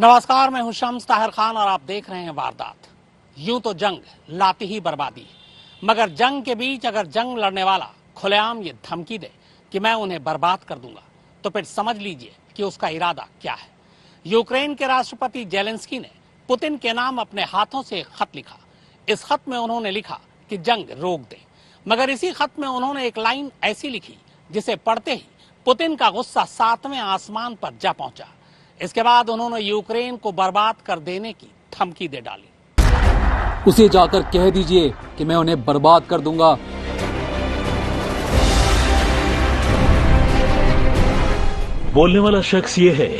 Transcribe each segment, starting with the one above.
नमस्कार, मैं हूं शम्स ताहिर खान और आप देख रहे हैं वारदात। यूं तो जंग लाती ही बर्बादी, मगर जंग के बीच अगर जंग लड़ने वाला खुलेआम ये धमकी दे कि मैं उन्हें बर्बाद कर दूंगा, तो फिर समझ लीजिए कि उसका इरादा क्या है। यूक्रेन के राष्ट्रपति जेलेंस्की ने पुतिन के नाम अपने हाथों से एक खत लिखा। इस खत में उन्होंने लिखा कि जंग रोक दे, मगर इसी खत में उन्होंने एक लाइन ऐसी लिखी जिसे पढ़ते ही पुतिन का गुस्सा 7वें आसमान पर जा पहुंचा। इसके बाद उन्होंने यूक्रेन को बर्बाद कर देने की धमकी दे डाली। उसे जाकर कह दीजिए कि मैं उन्हें बर्बाद कर दूंगा। बोलने वाला शख्स ये है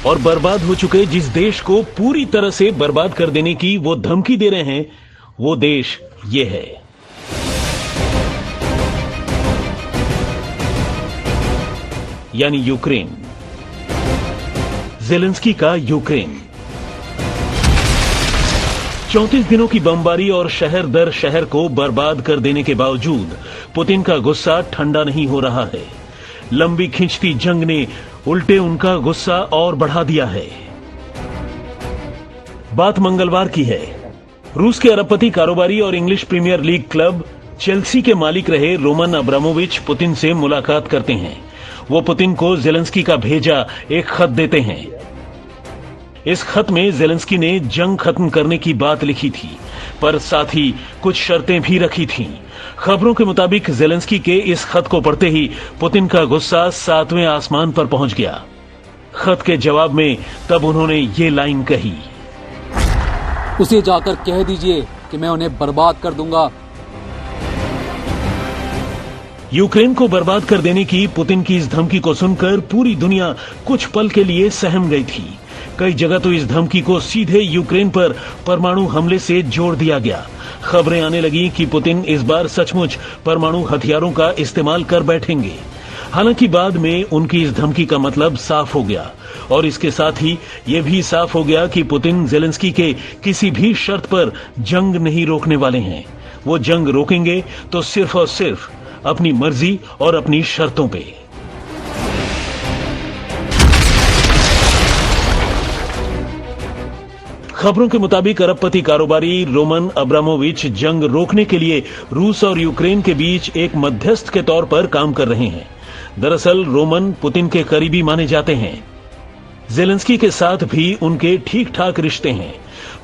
और बर्बाद हो चुके जिस देश को पूरी तरह से बर्बाद कर देने की वो धमकी दे रहे हैं, वो देश ये है। यानी यूक्रेन। जेलेंस्की का यूक्रेन। 34 दिनों की बमबारी और शहर दर शहर को बर्बाद कर देने के बावजूद पुतिन का गुस्सा ठंडा नहीं हो रहा है। लंबी खिंचती जंग ने उल्टे उनका गुस्सा और बढ़ा दिया है। बात मंगलवार की है। रूस के अरबपति कारोबारी और English premier league club Chelsea के मालिक रहे रोमन अब्रामोविच पुतिन से मुलाकात करते हैं। वो पुतिन को जेलेंस्की का भेजा एक खत देते हैं। इस खत में जेलेंस्की ने जंग खत्म करने की बात लिखी थी, पर साथ ही कुछ शर्तें भी रखी थीं। खबरों के मुताबिक जेलेंस्की के इस खत को पढ़ते ही पुतिन का गुस्सा 7वें आसमान पर पहुंच गया। खत के जवाब में तब उन्होंने ये लाइन कही, उसे जाकर कह दीजिए कि मैं उन्हें बर्बाद कर दूंगा। यूक्रेन को बर्बाद कर देने की पुतिन की इस धमकी को सुनकर पूरी दुनिया कुछ पल के लिए सहम गई थी। कई जगह तो इस धमकी को सीधे यूक्रेन पर परमाणु हमले से जोड़ दिया गया। खबरें आने लगी कि पुतिन इस बार सचमुच परमाणु हथियारों का इस्तेमाल कर बैठेंगे। हालांकि बाद में उनकी इस धमकी का मतलब साफ हो गया और इसके साथ ही यह भी साफ हो गया कि पुतिन जेलेंस्की के किसी भी शर्त पर जंग नहीं रोकने वाले हैं। वो जंग रोकेंगे तो सिर्फ और सिर्फ अपनी मर्जी और अपनी शर्तों पे। खबरों के मुताबिक अरबपति कारोबारी रोमन अब्रामोविच जंग रोकने के लिए रूस और यूक्रेन के बीच एक मध्यस्थ के तौर पर काम कर रहे हैं। दरअसल रोमन पुतिन के करीबी माने जाते हैं। जेलेंस्की के साथ भी उनके ठीक ठाक रिश्ते हैं।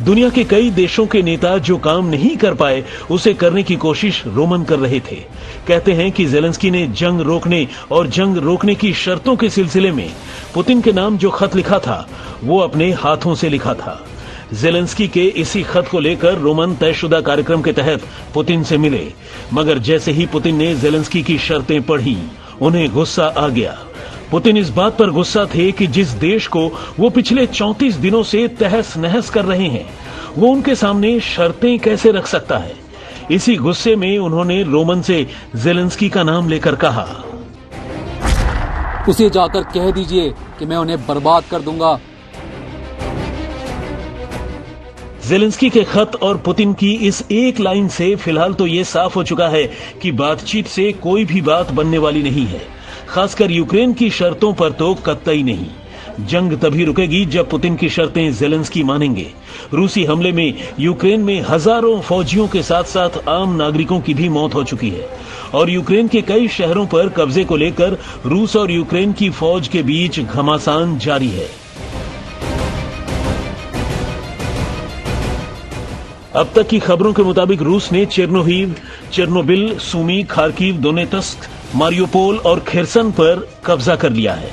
दुनिया के कई देशों के नेता जो काम नहीं कर पाए उसे करने की कोशिश रोमन कर रहे थे। कहते हैं कि जेलेंस्की ने जंग रोकने और जंग रोकने की शर्तों के सिलसिले में पुतिन के नाम जो खत लिखा था वो अपने हाथों से लिखा था। जेलेंस्की के इसी खत को लेकर रोमन तयशुदा कार्यक्रम के तहत पुतिन से मिले, मगर जैसे ही पुतिन ने जेलेंस्की की शर्तें पढ़ी उन्हें गुस्सा आ गया। पुतिन इस बात पर गुस्सा थे कि जिस देश को वो पिछले 34 दिनों से तहस नहस कर रहे हैं वो उनके सामने शर्तें कैसे रख सकता है। इसी गुस्से में उन्होंने रोमन से जेलेंस्की का नाम लेकर कहा, उसे जाकर कह दीजिए कि मैं उन्हें बर्बाद कर दूंगा। जेलेंस्की के खत और पुतिन की इस एक लाइन से फिलहाल तो ये साफ हो चुका है कि बातचीत से कोई भी बात बनने वाली नहीं है। खासकर यूक्रेन की शर्तों पर तो कतई नहीं। जंग तभी रुकेगी जब पुतिन की शर्तें जेलेंस्की मानेंगे। रूसी हमले में यूक्रेन में हजारों फौजियों के साथ साथ आम नागरिकों की भी मौत हो चुकी है और यूक्रेन के कई शहरों पर कब्जे को लेकर रूस और यूक्रेन की फौज के बीच घमासान जारी है। अब तक की खबरों के मुताबिक रूस ने Chernihiv, Chernobyl, Sumy, Kharkiv, Donetsk, Mariupol और खेरसन पर कब्जा कर लिया है,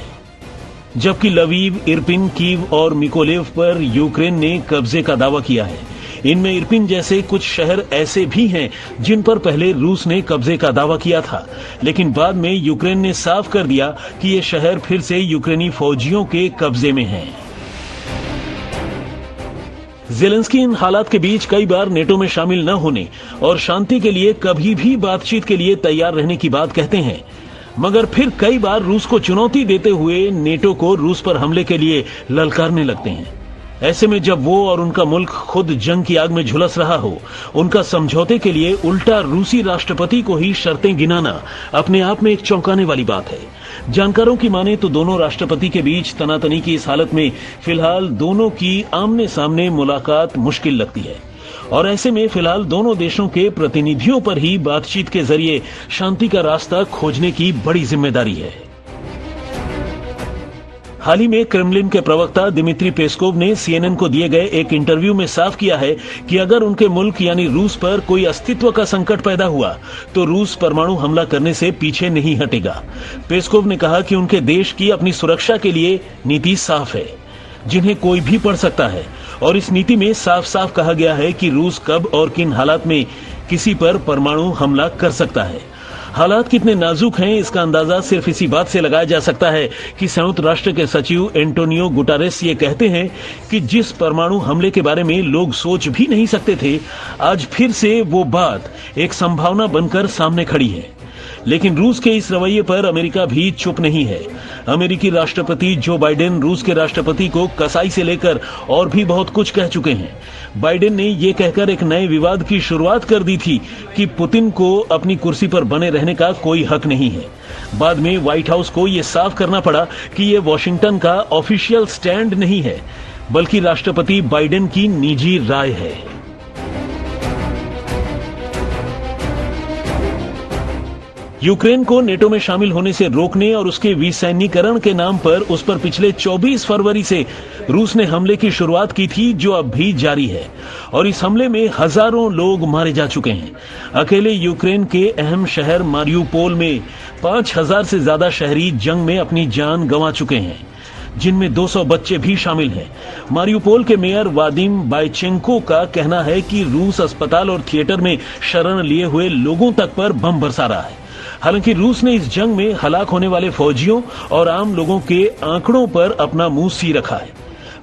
जबकि लवीव, इरपिन, कीव और मिकोलेव पर यूक्रेन ने कब्जे का दावा किया है। इनमें इरपिन जैसे कुछ शहर ऐसे भी हैं जिन पर पहले रूस ने कब्जे का दावा किया था, लेकिन बाद में यूक्रेन ने साफ कर दिया कि ये शहर फिर से यूक्रेनी फौजियों के कब्जे में हैं। जेलेंस्की इन हालात के बीच कई बार नेटो में शामिल न होने और शांति के लिए कभी भी बातचीत के लिए तैयार रहने की बात कहते हैं, मगर फिर कई बार रूस को चुनौती देते हुए नेटो को रूस पर हमले के लिए ललकारने लगते हैं। ऐसे में जब वो और उनका मुल्क खुद जंग की आग में झुलस रहा हो, उनका समझौते के लिए उल्टा रूसी राष्ट्रपति को ही शर्तें गिनाना अपने आप में एक चौंकाने वाली बात है। जानकारों की माने तो दोनों राष्ट्रपति के बीच तनातनी की इस हालत में फिलहाल दोनों की आमने सामने मुलाकात मुश्किल लगती है और ऐसे में फिलहाल दोनों देशों के प्रतिनिधियों पर ही बातचीत के जरिए शांति का रास्ता खोजने की बड़ी जिम्मेदारी है। हाल ही में क्रेमलिन के प्रवक्ता दिमित्री पेस्कोव ने सीएनएन को दिए गए एक इंटरव्यू में साफ किया है कि अगर उनके मुल्क यानी रूस पर कोई अस्तित्व का संकट पैदा हुआ तो रूस परमाणु हमला करने से पीछे नहीं हटेगा। पेस्कोव ने कहा कि उनके देश की अपनी सुरक्षा के लिए नीति साफ है, जिन्हें कोई भी पढ़ सकता है, और इस नीति में साफ साफ कहा गया है कि रूस कब और किन हालात में किसी पर परमाणु हमला कर सकता है। हालात कितने नाजुक हैं इसका अंदाजा सिर्फ इसी बात से लगाया जा सकता है कि संयुक्त राष्ट्र के सचिव एंटोनियो गुटारेस ये कहते हैं कि जिस परमाणु हमले के बारे में लोग सोच भी नहीं सकते थे, आज फिर से वो बात एक संभावना बनकर सामने खड़ी है। लेकिन रूस के इस रवैये पर अमेरिका भी चुप नहीं है। अमेरिकी राष्ट्रपति जो बाइडेन रूस के राष्ट्रपति को कसाई से लेकर और भी बहुत कुछ कह चुके हैं। बाइडेन ने ये कहकर एक नए विवाद की शुरुआत कर दी थी कि पुतिन को अपनी कुर्सी पर बने रहने का कोई हक नहीं है। बाद में व्हाइट हाउस को ये साफ करना पड़ा कि ये वॉशिंगटन का ऑफिशियल स्टैंड नहीं है, बल्कि राष्ट्रपति बाइडेन की निजी राय है। यूक्रेन को नेटो में शामिल होने से रोकने और उसके विसैन्यीकरण के नाम पर उस पर पिछले 24 फरवरी से रूस ने हमले की शुरुआत की थी, जो अब भी जारी है, और इस हमले में हजारों लोग मारे जा चुके हैं। अकेले यूक्रेन के अहम शहर मारियुपोल में 5000 से ज्यादा शहरी जंग में अपनी जान गंवा चुके हैं, जिनमें 200 बच्चे भी शामिल हैं। मारियुपोल के मेयर वादिम बायचेंको का कहना है कि रूस अस्पताल और थिएटर में शरण लिए हुए लोगों तक पर बम बरसा रहा है। हालांकि रूस ने इस जंग में हलाक होने वाले फौजियों और आम लोगों के आंकड़ों पर अपना मुंह सी रखा है,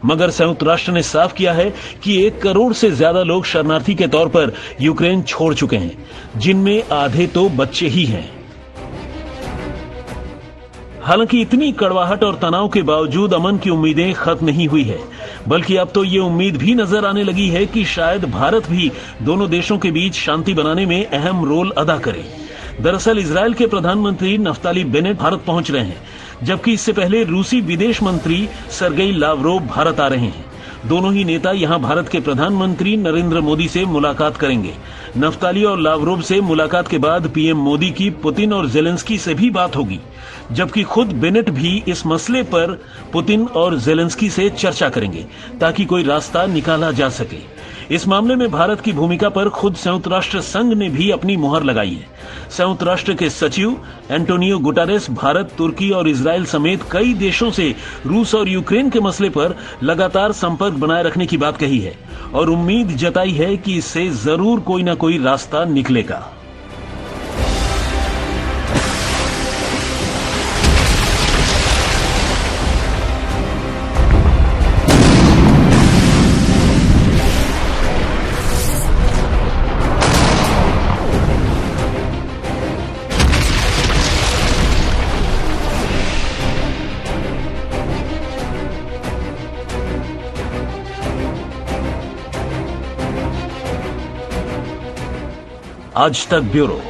मगर संयुक्त राष्ट्र ने साफ किया है कि 1 करोड़ से ज्यादा लोग शरणार्थी के तौर पर यूक्रेन छोड़ चुके हैं, जिनमें आधे तो बच्चे ही हैं। हालांकि इतनी कड़वाहट और तनाव के बावजूद अमन की उम्मीदें खत्म नहीं हुई है, बल्कि अब तो ये उम्मीद भी नजर आने लगी है कि शायद भारत भी दोनों देशों के बीच शांति बनाने में अहम रोल अदा करे। दरअसल इजरायल के प्रधानमंत्री नफ्ताली बेनेट भारत पहुंच रहे हैं, जबकि इससे पहले रूसी विदेश मंत्री सर्गेई लावरोव भारत आ रहे हैं। दोनों ही नेता यहां भारत के प्रधानमंत्री नरेंद्र मोदी से मुलाकात करेंगे। नफ्ताली और लावरोव से मुलाकात के बाद पीएम मोदी की पुतिन और जेलेंस्की से भी बात होगी, जबकि खुद बेनेट भी इस मसले पर पुतिन और जेलेंस्की से चर्चा करेंगे ताकि कोई रास्ता निकाला जा सके। इस मामले में भारत की भूमिका पर खुद संयुक्त राष्ट्र संघ ने भी अपनी मुहर लगाई है। संयुक्त राष्ट्र के सचिव एंटोनियो गुटारेस भारत, तुर्की और इजरायल समेत कई देशों से रूस और यूक्रेन के मसले पर लगातार संपर्क बनाए रखने की बात कही है और उम्मीद जताई है कि इससे जरूर कोई न कोई रास्ता निकलेगा। आज तक ब्यूरो।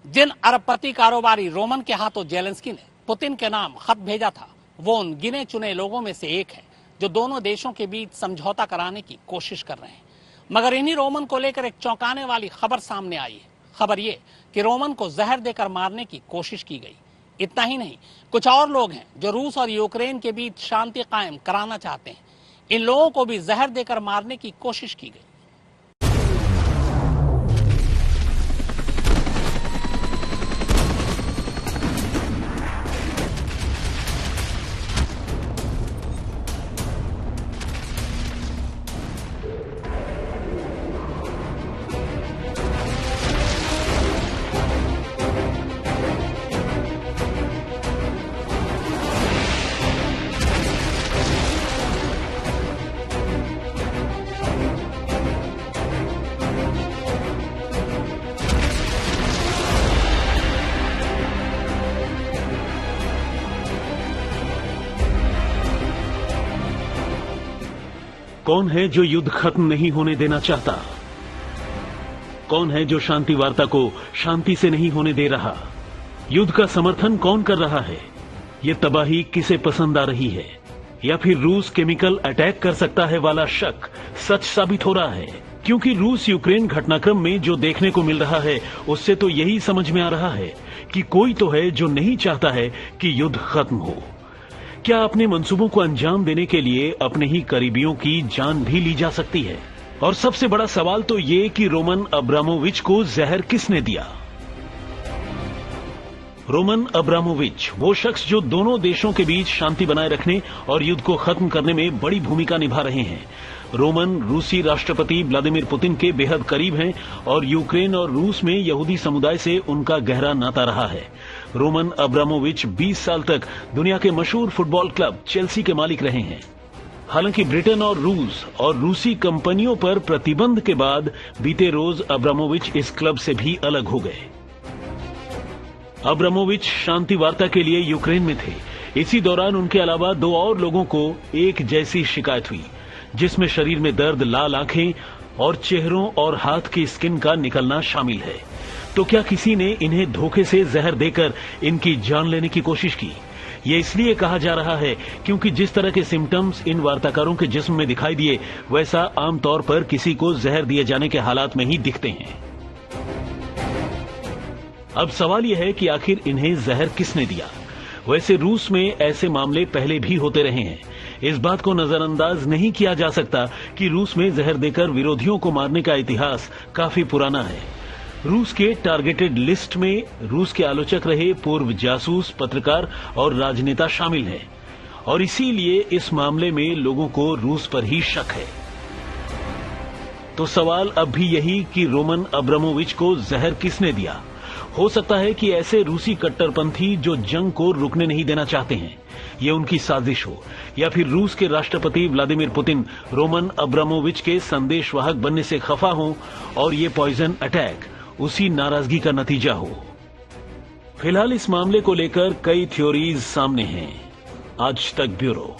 जिन अरबपति कारोबारी रोमन के हाथों जेलेंस्की ने पुतिन के नाम खत भेजा था, वो उन गिने चुने लोगों में से एक है जो दोनों देशों के बीच समझौता कराने की कोशिश कर रहे हैं। मगर इन्हीं रोमन को लेकर एक चौंकाने वाली खबर सामने आई है। खबर ये कि रोमन को जहर देकर मारने की कोशिश की गई। इतना ही नहीं, कुछ और लोग हैं जो रूस और यूक्रेन के बीच शांति कायम कराना चाहते हैं। इन लोगों को भी जहर देकर मारने की कोशिश की गई। कौन है जो युद्ध खत्म नहीं होने देना चाहता? कौन है जो शांति वार्ता को शांति से नहीं होने दे रहा? युद्ध का समर्थन कौन कर रहा है? ये तबाही किसे पसंद आ रही है? या फिर रूस केमिकल अटैक कर सकता है वाला शक सच साबित हो रहा है? क्योंकि रूस यूक्रेन घटनाक्रम में जो देखने को मिल रहा है उससे तो यही समझ में आ रहा है कि कोई तो है जो नहीं चाहता है कि युद्ध खत्म हो। क्या अपने मंसूबों को अंजाम देने के लिए अपने ही करीबियों की जान भी ली जा सकती है? और सबसे बड़ा सवाल तो ये कि रोमन अब्रामोविच को जहर किसने दिया? रोमन अब्रामोविच वो शख्स जो दोनों देशों के बीच शांति बनाए रखने और युद्ध को खत्म करने में बड़ी भूमिका निभा रहे हैं। रोमन रूसी राष्ट्रपति व्लादिमीर पुतिन के बेहद करीब हैं और यूक्रेन और रूस में यहूदी समुदाय से उनका गहरा नाता रहा है। रोमन अब्रामोविच 20 साल तक दुनिया के मशहूर फुटबॉल क्लब चेल्सी के मालिक रहे हैं। हालांकि ब्रिटेन और रूस और रूसी कंपनियों पर प्रतिबंध के बाद बीते रोज अब्रामोविच इस क्लब से भी अलग हो गए। अब्रामोविच शांति वार्ता के लिए यूक्रेन में थे। इसी दौरान उनके अलावा 2 और लोगों को एक जैसी शिकायत हुई, जिसमें शरीर में दर्द, लाल आंखें और चेहरों और हाथ की स्किन का निकलना शामिल है। तो क्या किसी ने इन्हें धोखे से जहर देकर इनकी जान लेने की कोशिश की? ये इसलिए कहा जा रहा है क्योंकि जिस तरह के सिम्टम्स इन वार्ताकारों के जिस्म में दिखाई दिए वैसा आमतौर पर किसी को जहर दिए जाने के हालात में ही दिखते हैं। अब सवाल यह है कि आखिर इन्हें जहर किसने दिया? वैसे रूस में ऐसे मामले पहले भी होते रहे हैं। इस बात को नजरअंदाज नहीं किया जा सकता कि रूस में जहर देकर विरोधियों को मारने का इतिहास काफी पुराना है। रूस के टारगेटेड लिस्ट में रूस के आलोचक रहे पूर्व जासूस, पत्रकार और राजनेता शामिल हैं और इसीलिए इस मामले में लोगों को रूस पर ही शक है। तो सवाल अब भी यही कि रोमन अब्रामोविच को जहर किसने दिया? हो सकता है कि ऐसे रूसी कट्टरपंथी जो जंग को रुकने नहीं देना चाहते हैं, ये उनकी साजिश हो, या फिर रूस के राष्ट्रपति व्लादिमीर पुतिन रोमन अब्रामोविच के संदेशवाहक बनने से खफा हो और ये पॉइजन अटैक उसी नाराजगी का नतीजा हो। फिलहाल इस मामले को लेकर कई थ्योरीज सामने हैं। आज तक ब्यूरो।